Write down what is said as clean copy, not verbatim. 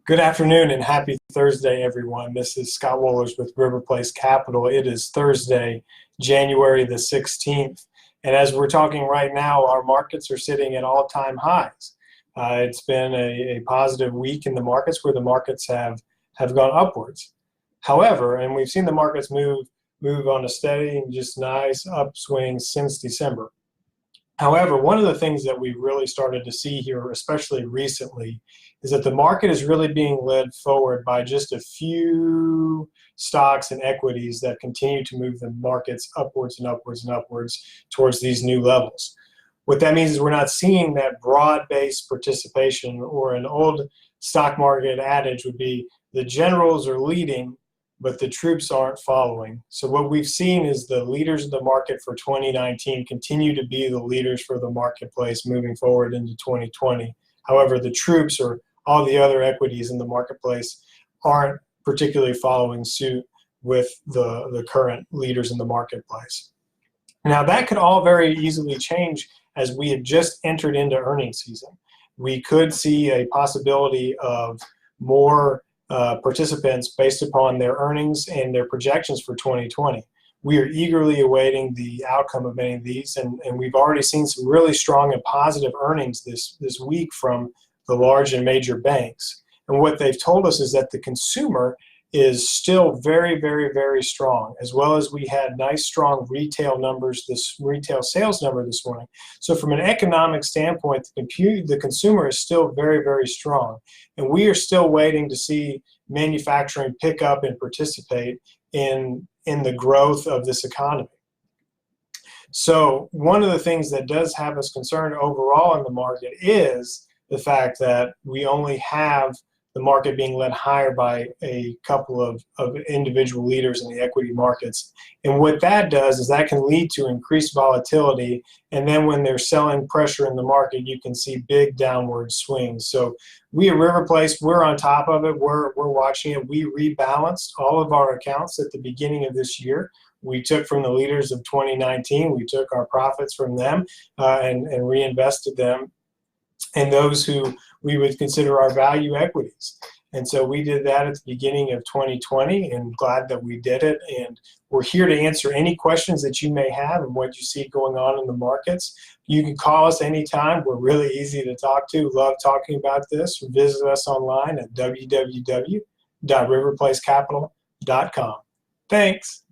Good afternoon and happy Thursday, everyone. This is Scott Wohlers with River Place Capital. It is Thursday, January the 16th. And as we're talking right now, our markets are sitting at all-time highs. It's been a positive week in the markets where the markets have gone upwards. However, and we've seen the markets move on a steady and just nice upswing since December. However, one of the things that we've really started to see here, especially recently, is that the market is really being led forward by just a few stocks and equities that continue to move the markets upwards and upwards and upwards towards these new levels. What that means is we're not seeing that broad-based participation, or an old stock market adage would be the generals are leading, but the troops aren't following. So what we've seen is the leaders of the market for 2019 continue to be the leaders for the marketplace moving forward into 2020. However, the troops, or all the other equities in the marketplace, aren't particularly following suit with the current leaders in the marketplace. Now, that could all very easily change as we have just entered into earnings season. We could see a possibility of more participants based upon their earnings and their projections for 2020. We are eagerly awaiting the outcome of many of these, and we've already seen some really strong and positive earnings this week from the large and major banks. And what they've told us is that the consumer is still very, very, very strong, as well as we had nice, strong retail numbers, this retail sales number this morning. So from an economic standpoint, the consumer is still very, very strong. And we are still waiting to see manufacturing pick up and participate in the growth of this economy. So one of the things that does have us concerned overall in the market is the fact that we only have the market being led higher by a couple of individual leaders in the equity markets. And what that does is that can lead to increased volatility, and then when there's selling pressure in the market, you can see big downward swings. So we at River Place, we're on top of it. We're watching it. We rebalanced all of our accounts at the beginning of this year. We took from the leaders of 2019. We took our profits from them and reinvested them in those who we would consider our value equities. And so we did that at the beginning of 2020, and glad that we did it. And we're here to answer any questions that you may have and what you see going on in the markets. You can call us anytime. We're really easy to talk to. Love talking about this. Visit us online at www.riverplacecapital.com. Thanks.